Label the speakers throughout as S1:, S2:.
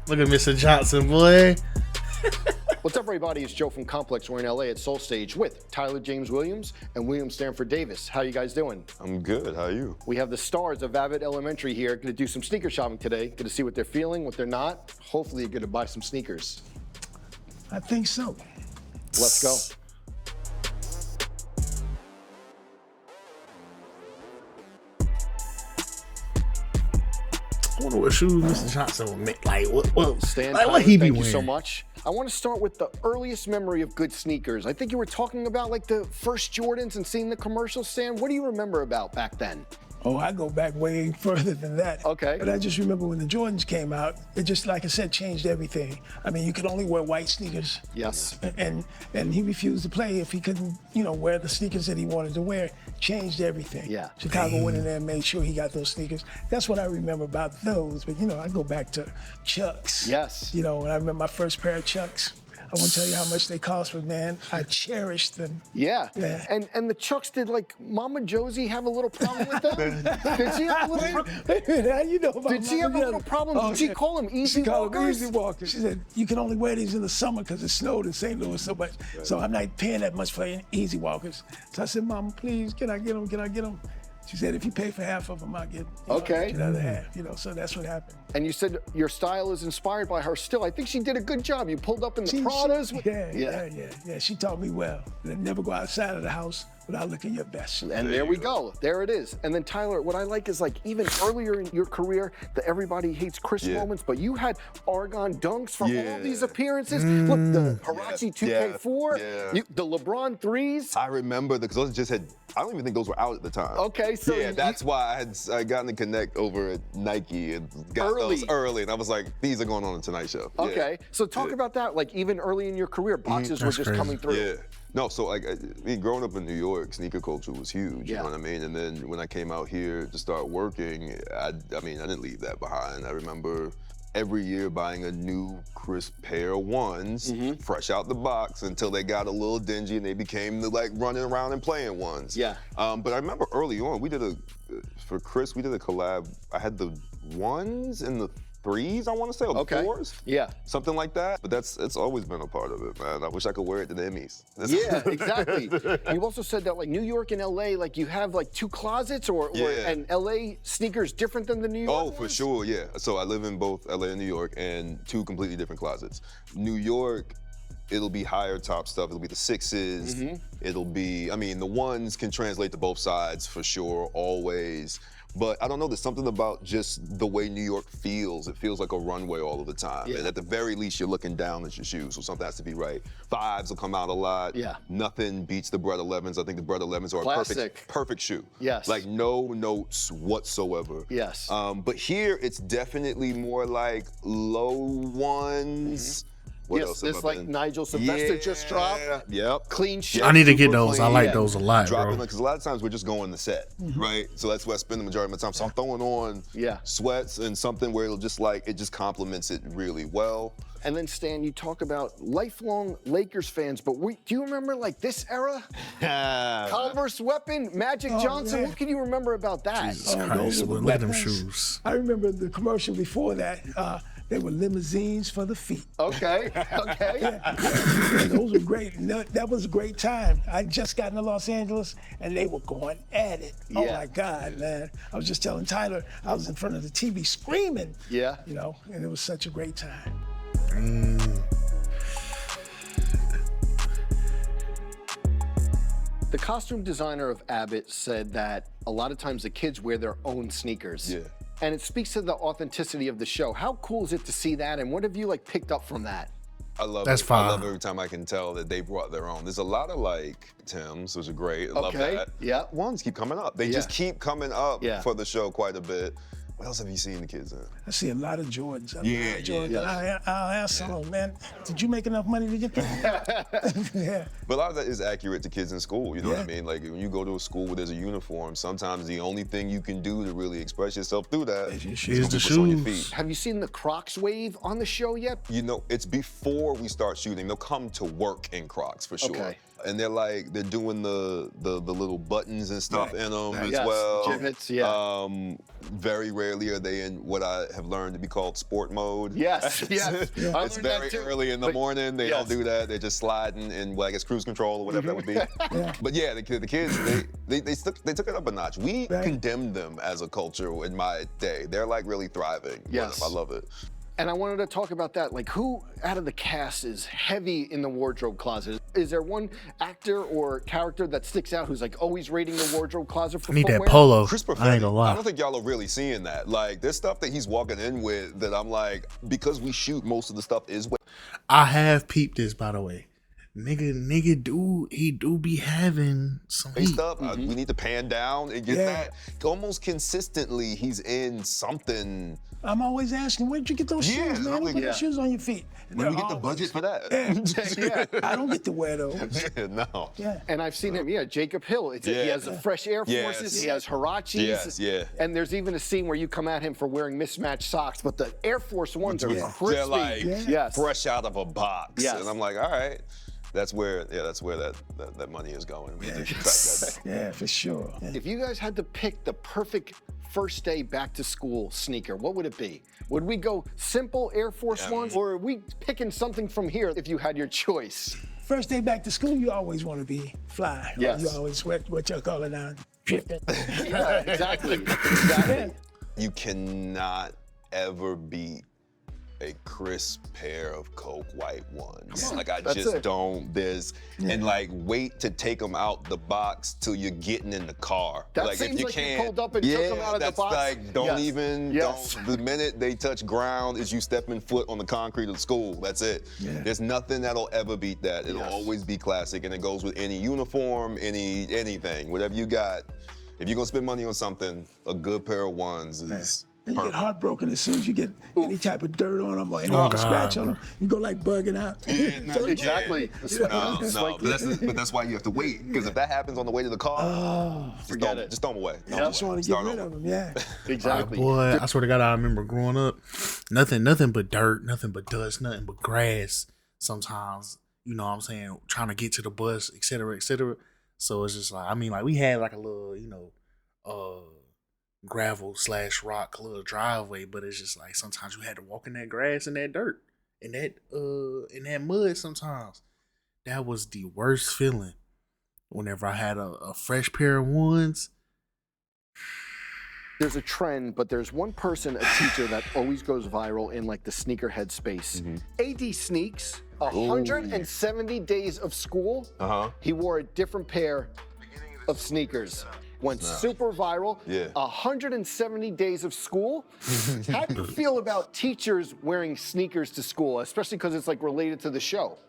S1: Look at Mr. Johnson, boy.
S2: What's up, everybody? It's Joe from Complex. We're in LA at Soul Stage with Tyler James Williams and William Stanford Davis. How you guys doing?
S3: I'm good. How are you?
S2: We have the stars of Abbott Elementary here. Going to do some sneaker shopping today. Going to see what they're feeling, what they're not. Hopefully, you're going to buy some sneakers.
S4: I think so.
S2: Let's go.
S1: I wonder what shoes Mr. Johnson would make. Like,
S2: Stan,
S1: like,
S2: Tyler,
S1: what he be
S2: thank
S1: wearing?
S2: you so much. I want to start with the earliest memory of good sneakers. I think you were talking about like the first Jordans and seeing the commercials, Stan. What do you remember about back then?
S4: Oh, I go back way further than that.
S2: Okay.
S4: But I just remember when the Jordans came out, it just, like I said, changed everything. I mean, you could only wear white sneakers.
S2: Yes.
S4: And he refused to play if he couldn't, wear the sneakers that he wanted to wear. Changed everything.
S2: Yeah.
S4: Chicago went in there and made sure he got those sneakers. That's what I remember about those. But, I go back to Chucks.
S2: Yes.
S4: When I remember my first pair of Chucks. I won't tell you how much they cost, but man, I cherished them.
S2: Yeah.
S4: Yeah.
S2: And the Chucks, did like Mama Josie have a little problem with them? Did she have a little problem?
S4: Wait a minute, how you know about
S2: Did she have a little problem? Did she call them easy
S4: She called them
S2: walkers?
S4: easy walkers. She said, you can only wear these in the summer because it snowed in St. Louis so much. So I'm not paying that much for easy walkers. So I said, Mama, please, can I get them? Can I get them? She said, if you pay for half of them, I'll get
S2: Okay.
S4: the other half. So that's what happened.
S2: And you said your style is inspired by her still. I think she did a good job. You pulled up in the Pradas.
S4: Yeah. She taught me well. Never go outside of the house without looking your best.
S2: And there we go. There it is. And then Tyler, what I like is like even earlier in your career, the everybody hates Chris moments, but you had Argon dunks from all these appearances. Look, the Huarache 2K4, the LeBron threes.
S3: I remember because those just had. I don't even think those were out at the time.
S2: Okay, so
S3: that's why I had gotten to connect over at Nike and got those early, and I was like, these are going on the Tonight Show.
S2: Okay, so talk about that. Like even early in your career, boxes were just coming through.
S3: Yeah. No, so like, growing up in New York, sneaker culture was huge, you
S2: Yeah.
S3: know what I mean? And then when I came out here to start working, I didn't leave that behind. I remember every year buying a new crisp pair of ones, fresh out the box, until they got a little dingy and they became the like running around and playing ones.
S2: Yeah.
S3: But I remember early on, for Chris, we did a collab. I had the ones and the threes, I want to say, or the fours.
S2: Yeah.
S3: Something like that. But it's always been a part of it, man. I wish I could wear it to the Emmys.
S2: Yeah, exactly. You also said that like New York and LA, like you have like two closets, and LA sneakers different than the New York
S3: Oh, for sure, yeah. So I live in both LA and New York, and two completely different closets. New York, it'll be higher top stuff. It'll be the sixes. It'll be, the ones can translate to both sides for sure, always. But I don't know, there's something about just the way New York feels. It feels like a runway all of the time.
S2: Yeah.
S3: And at the very least, you're looking down at your shoes, so something has to be right. Fives will come out a lot.
S2: Yeah.
S3: Nothing beats the Bred 11s. I think the Bred 11s are
S2: Classic.
S3: a perfect shoe.
S2: Yes.
S3: Like no notes whatsoever.
S2: Yes.
S3: But here, it's definitely more like low ones. What else
S2: this
S3: have I
S2: like
S3: been?
S2: Nigel Sylvester just dropped.
S3: Yep.
S2: Clean shit.
S1: I need to get
S3: super
S1: those. I
S3: clean,
S1: like those a lot,
S3: Dropping
S1: bro.
S3: because a lot of times we're just going the set, right? So that's where I spend the majority of my time. So I'm throwing on sweats and something where it just complements it really well.
S2: And then Stan, you talk about lifelong Lakers fans, but do you remember like this era? Converse weapon, Magic Johnson.
S4: Yeah.
S2: What can you remember about that?
S1: Jesus
S4: those
S1: Christ,
S4: are the
S1: look at them
S4: weapons.
S1: shoes.
S4: I remember the commercial before that. They were limousines for the feet.
S2: Okay.
S4: And those were great. And that was a great time. I just got into Los Angeles, and they were going at it. Oh
S2: Yeah.
S4: my God, man! I was just telling Tyler, I was in front of the TV screaming.
S2: Yeah.
S4: And it was such a great time.
S2: The costume designer of Abbott said that a lot of times the kids wear their own sneakers.
S3: Yeah.
S2: And it speaks to the authenticity of the show. How cool is it to see that? And what have you like picked up from that?
S3: I love
S1: That's
S3: it.
S1: fine.
S3: I love every time I can tell that they brought their own. There's a lot of like Tims, which are great. I love that.
S2: Yeah.
S3: Ones keep coming up. They just keep coming up for the show quite a bit. What else have you seen the kids in?
S4: I see a lot of Jordans.
S3: Yeah.
S4: I'll ask someone, man, did you make enough money to get that? Yeah.
S3: But a lot of that is accurate to kids in school, you know what I mean? Like when you go to a school where there's a uniform, sometimes the only thing you can do to really express yourself through that is
S1: Is the
S3: what's on your
S1: shoes.
S3: feet.
S2: Have you seen the Crocs wave on the show yet?
S3: It's before we start shooting. They'll come to work in Crocs for sure.
S2: Okay.
S3: And they're doing the little buttons and stuff in them as
S2: Yes,
S3: well.
S2: gimmets, yeah.
S3: Very rarely are they in what I have learned to be called sport mode.
S2: Yes, yes. I
S3: It's
S2: learned that
S3: very
S2: too.
S3: early in the
S2: But
S3: morning. They don't do that. They're just sliding in, well, I guess, cruise control or whatever that would be. But yeah, the kids, they took it up a notch. We condemned them as a culture in my day. They're like really thriving.
S2: Yes.
S3: I love it.
S2: And I wanted to talk about that. Like, who out of the cast is heavy in the wardrobe closet? Is there one actor or character that sticks out who's like always raiding the wardrobe closet for
S1: I need
S2: footwear?
S1: that polo.
S3: Chris
S1: I ain't gonna lie.
S3: I don't think y'all are really seeing that. Like, there's stuff that he's walking in with that I'm like, because we shoot most of the stuff is what.
S1: I have peeped this, by the way. Nigga do be having some heat.
S3: Stuff. We need to pan down and get that. Almost consistently, he's in something.
S4: I'm always asking, where'd you get those shoes, man? Don't put the shoes on your feet. And
S3: When we
S4: they're
S3: get the
S4: always-
S3: budget for that?
S4: I don't get to wear those.
S3: No.
S2: And I've seen him, Jacob Hill. He has the fresh Air Forces, he has Hirachis. And there's even a scene where you come at him for wearing mismatched socks, but the Air Force Ones are crispy.
S3: They're like fresh out of a box.
S2: Yes.
S3: And I'm like, all right. That's where that money is going. We need to track that down.
S4: Yeah, for sure. Yeah.
S2: If you guys had to pick the perfect first day back to school sneaker, what would it be? Would we go simple Air Force Ones, or are we picking something from here if you had your choice?
S4: First day back to school, you always want to be fly.
S2: Yes.
S4: You always what y'all call it now, dripping.
S2: Yeah, exactly.
S3: You cannot ever beat a crisp pair of Coke white ones. Like I just don't. And like wait to take them out the box till you're getting in the car.
S2: That
S3: like
S2: seems
S3: if you
S2: like you
S3: can't,
S2: pulled up and took them out of the
S3: that's
S2: box.
S3: like don't even.
S2: Yes.
S3: Don't, the minute they touch ground is you stepping foot on the concrete of school. That's it.
S4: Yeah.
S3: There's nothing that'll ever beat that. It'll always be classic, and it goes with any uniform, anything, whatever you got. If you're gonna spend money on something, a good pair of ones is.
S4: And you get heartbroken as soon as you get any type of dirt on them or any scratch on them. You go like bugging out.
S2: Exactly.
S3: But that's why you have to wait, because if that happens on the way to the car,
S2: forget it.
S3: Just throw them away.
S4: I just want to get rid of them, yeah.
S2: Exactly.
S1: Boy, I swear to God, I remember growing up, nothing but dirt, nothing but dust, nothing but grass. Sometimes, you know what I'm saying, trying to get to the bus, et cetera, et cetera. So it's just like, I mean, like we had like a little, gravel / rock little driveway, but it's just like sometimes you had to walk in that grass and that dirt and that mud sometimes. That was the worst feeling. Whenever I had a fresh pair of ones.
S2: There's a trend, but there's one person, a teacher, that always goes viral in like the sneakerhead space. AD Sneaks, 170 days of school, he wore a different pair of sneakers. Went super viral. 170 days of school. How do you feel about teachers wearing sneakers to school, especially because it's like related to the show?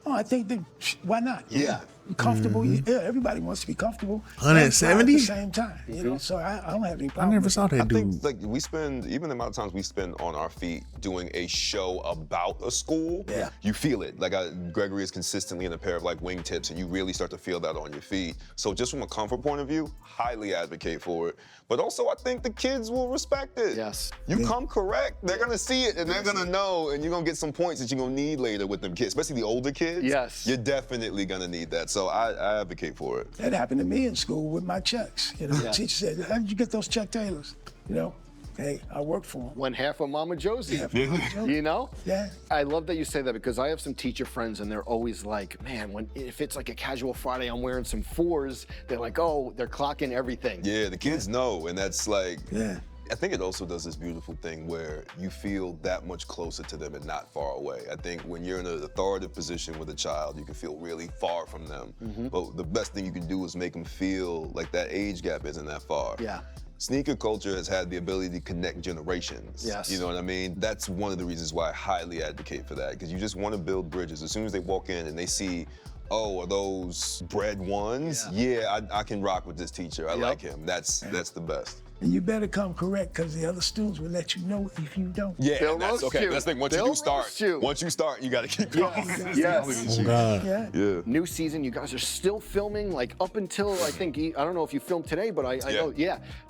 S4: Oh, I think that, why not? Yeah. Comfortable. Yeah, everybody wants to be comfortable.
S1: 170?
S4: At the same time, you know, so I don't have any problem.
S1: I never saw that
S3: I
S1: dude.
S3: think like we spend, even the amount of times we spend on our feet doing a show about a school, you feel it. Like Gregory is consistently in a pair of like wingtips, and you really start to feel that on your feet. So just from a comfort point of view, highly advocate for it. But also I think the kids will respect it.
S2: Yes.
S3: You come correct, they're gonna see it and they're gonna know, and you're gonna get some points that you're gonna need later with them kids, especially the older kids.
S2: Yes.
S3: You're definitely gonna need that. So I advocate for it.
S4: That happened to me in school with my Chucks. You know, the teacher said, "How did you get those Chuck Taylors?" You know, hey, I work for them.
S2: One half of Mama Josie. You know?
S4: Yeah.
S2: I love that you say that, because I have some teacher friends and they're always like, man, if it's like a casual Friday, I'm wearing some 4s, they're like, oh, they're clocking everything.
S3: Yeah, the kids know, and that's like,
S4: Yeah.
S3: I think it also does this beautiful thing where you feel that much closer to them and not far away. I think when you're in an authoritative position with a child, you can feel really far from them. But the best thing you can do is make them feel like that age gap isn't that far.
S2: Yeah.
S3: Sneaker culture has had the ability to connect generations.
S2: Yes.
S3: You know what I mean? That's one of the reasons why I highly advocate for that, because you just want to build bridges. As soon as they walk in and they see, oh, are those bred ones? Yeah, I can rock with this teacher. I like him. That's the best.
S4: And you better come correct, because the other students will let you know if you don't.
S3: Yeah,
S2: They'll
S3: that's
S2: roast
S3: okay.
S2: you.
S3: That's the thing. Once
S2: They'll
S3: you do start,
S2: roast you.
S3: once you start, you got to keep going.
S2: Yes.
S1: Oh God.
S4: Yeah.
S3: Yeah.
S2: New season, you guys are still filming, like up until I think, I don't know if you filmed today, but I know,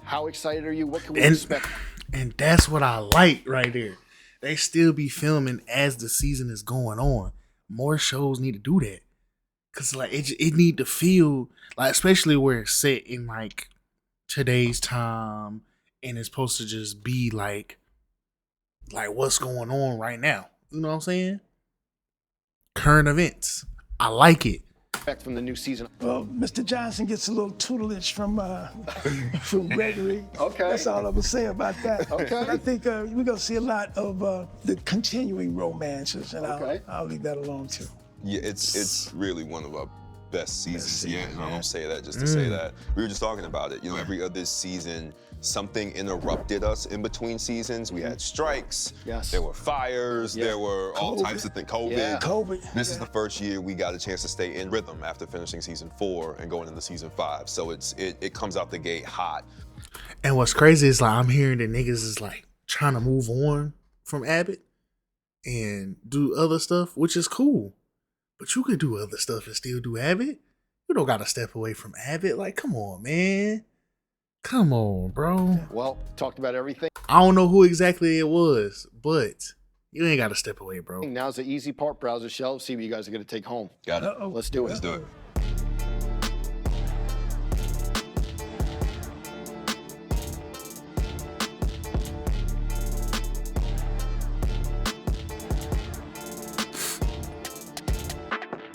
S2: How excited are you? What can we expect?
S1: And that's what I like right there. They still be filming as the season is going on. More shows need to do that. Cause like it need to feel like, especially where it's set in like today's time, and it's supposed to just be like what's going on right now. You know what I'm saying? Current events. I like it.
S2: From the new season.
S4: Well, Mr. Johnson gets a little tutelage from Gregory.
S2: Okay.
S4: That's all I'm gonna say about that.
S2: Okay.
S4: But I think we're gonna see a lot of the continuing romances, and
S2: Okay.
S4: I'll leave that alone too.
S3: Yeah, it's really one of our best seasons
S4: season,
S3: yet. And I
S4: yeah.
S3: don't say that just to say that. We were just talking about it. You know, every other season, something interrupted us in between seasons. We had strikes.
S2: Yes.
S3: There were fires.
S2: Yeah.
S3: There were all
S4: COVID.
S3: types of things. COVID.
S2: Yeah.
S4: COVID.
S3: This is the first year we got a chance to stay in rhythm after finishing season 4 and going into season 5. So it comes out the gate hot.
S1: And what's crazy is like I'm hearing that niggas is like trying to move on from Abbott and do other stuff, which is cool. But you can do other stuff and still do Abbott. You don't gotta step away from Abbott. Like, come on, man. Come on, bro.
S2: Well, talked about everything.
S1: I don't know who exactly it was, but you ain't gotta step away, bro.
S2: Now's the easy part. Browse the shelves. See what you guys are going to take home.
S3: Got it.
S4: Uh-oh.
S2: Let's do it.
S3: Let's do it.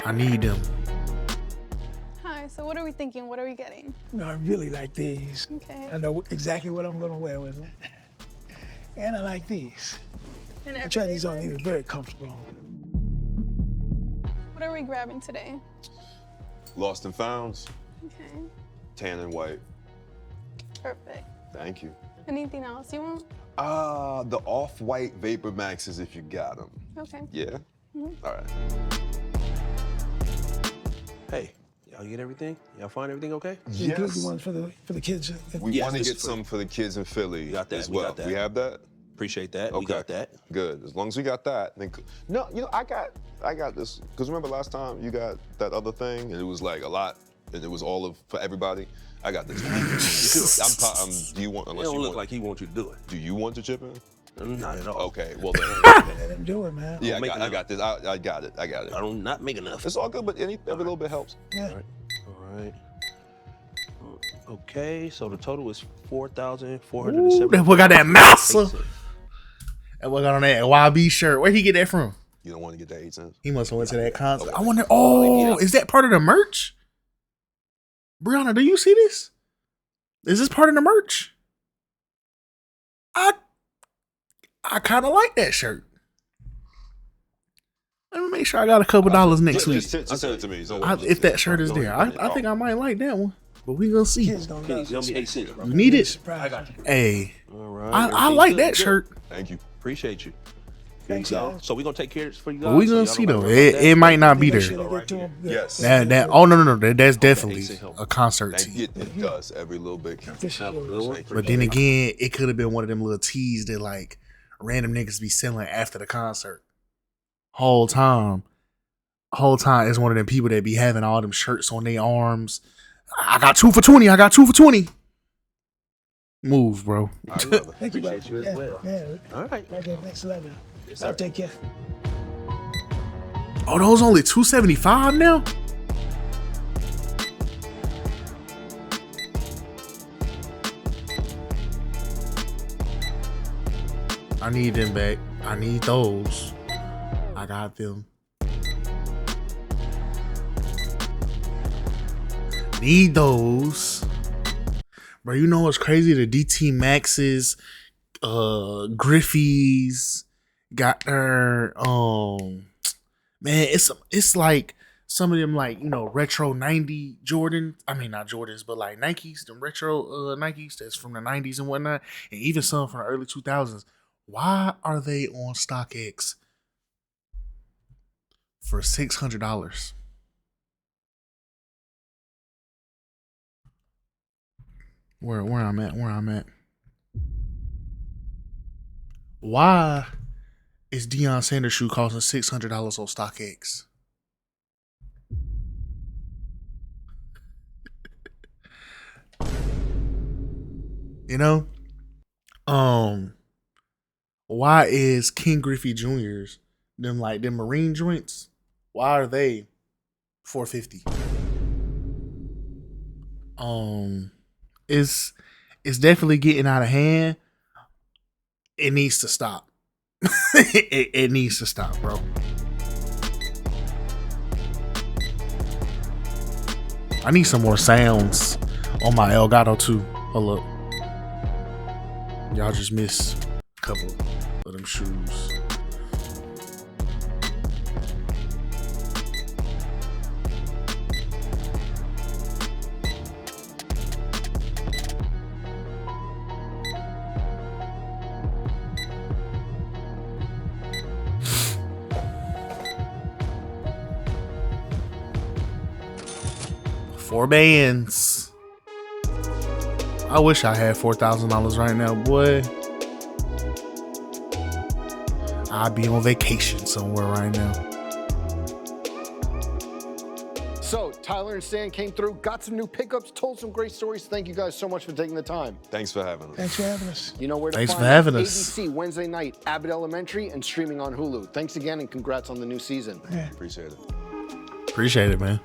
S1: I need them.
S5: Hi, so what are we thinking? What are we getting?
S4: No, I really like these.
S5: Okay.
S4: I know exactly what I'm gonna wear with it. And I like these.
S5: And
S4: I tried these on. These are very comfortable.
S5: What are we grabbing today?
S3: Lost and Founds,
S5: Okay,
S3: tan and white.
S5: perfect.
S3: Thank you.
S5: Anything else you want?
S3: The off-white Vapor Maxes if you got them.
S5: Okay.
S3: Yeah? All right.
S6: Hey, y'all get everything? Y'all find everything okay?
S4: You good ones for the kids.
S3: We
S6: Yes,
S3: want to
S6: this
S3: get
S6: is for-
S3: some for the kids in Philly
S6: We got that,
S3: as
S6: we
S3: well.
S6: got that.
S3: We have that?
S6: Appreciate that.
S3: Okay.
S6: We got that.
S3: Good. As long as we got that, then no, you know, I got this. Because remember last time you got that other thing and it was like a lot and it was all for everybody. I got this. Do you want?
S6: It
S3: Unless
S6: don't
S3: you
S6: look
S3: want,
S6: like he wants you to do it.
S3: do you want to chip in?
S6: Not at all.
S3: Okay. Well then.
S4: Let them do it, man.
S3: Yeah,
S6: Don't make
S3: I got this. I got it. I got it.
S6: I don't not make enough.
S3: It's all good, but every little bit helps.
S4: Yeah.
S6: All right. Okay, so the total is
S1: Ooh,
S6: $4,470.
S1: that boy got that mouser. That boy got on that YB shirt. Where'd he get that from?
S3: You don't want to get that 8 cents.
S1: He must have went to that concert. I wonder. Oh, is that part of the merch? Brianna, do you see this? Is this part of the merch? I kind of like that shirt. Let me make sure I got a couple dollars next week.
S3: Just send it to me.
S1: If that shirt is there, I think I might like that one. But we gonna see.
S4: Kids don't
S6: It's
S4: love
S6: gonna be 8 cents, bro.
S1: You need it.
S4: Surprise.
S1: Hey,
S6: All right.
S1: I
S6: everything's
S1: like
S6: good,
S1: that
S6: good.
S1: shirt.
S3: Thank you.
S6: Appreciate you.
S4: Thanks,
S6: So,
S4: guys.
S6: so we're gonna take care of this for you guys.
S1: But we
S6: so
S1: gonna
S6: y'all
S1: see
S6: don't
S1: though.
S6: gotta worry about
S1: It might not be
S4: Make sure
S1: there.
S4: they get to 'em. Good.
S3: Yes.
S1: That oh no, that's definitely a concert
S3: Thank
S1: tee.
S3: you. It does. Every little bit counts.
S4: This is
S6: Have a
S4: yours.
S6: good one.
S1: But then again, it could have been one of them little tees that like random niggas be selling after the concert. Whole time is one of them people that be having all them shirts on their arms. I got 2 for 20. I got 2 for 20. Move, bro.
S3: I love it.
S4: Thank you,
S6: Appreciate you as
S4: yeah,
S6: well.
S4: Yeah,
S6: All right.
S4: like that next level.
S6: Yes,
S4: I'll
S6: sir.
S4: take care.
S1: Oh, those only $275 now? I need them back. I need those. I got them. Need those. Bro, you know what's crazy? The DT Maxes, Griffies, got their man, it's like some of them like, you know, retro 90 Jordan. I mean not Jordans, but like Nikes, them retro Nikes that's from the 90s and whatnot, and even some from the early 2000s. Why are they on StockX for $600? Where I'm at. Why is Deion Sanders shoe costing $600 on StockX? You know? Why is King Griffey Jr.'s them Marine joints? Why are they $450. It's definitely getting out of hand. It needs to stop. it needs to stop, bro. I need some more sounds on my Elgato too. Hold up. Y'all just missed a couple of them shoes. Four bands. I wish I had $4,000 right now, boy. I'd be on vacation somewhere right now.
S2: So, Tyler and Stan came through, got some new pickups, told some great stories. Thank you guys so much for taking the time.
S3: Thanks for having us.
S4: Thanks for having us.
S2: You know where to
S1: Thanks
S2: find
S1: for having
S2: us.
S1: us.
S2: ABC Wednesday night, Abbott Elementary, and streaming on Hulu. Thanks again, and congrats on the new season.
S4: Yeah.
S3: Appreciate it.
S1: Appreciate it, man.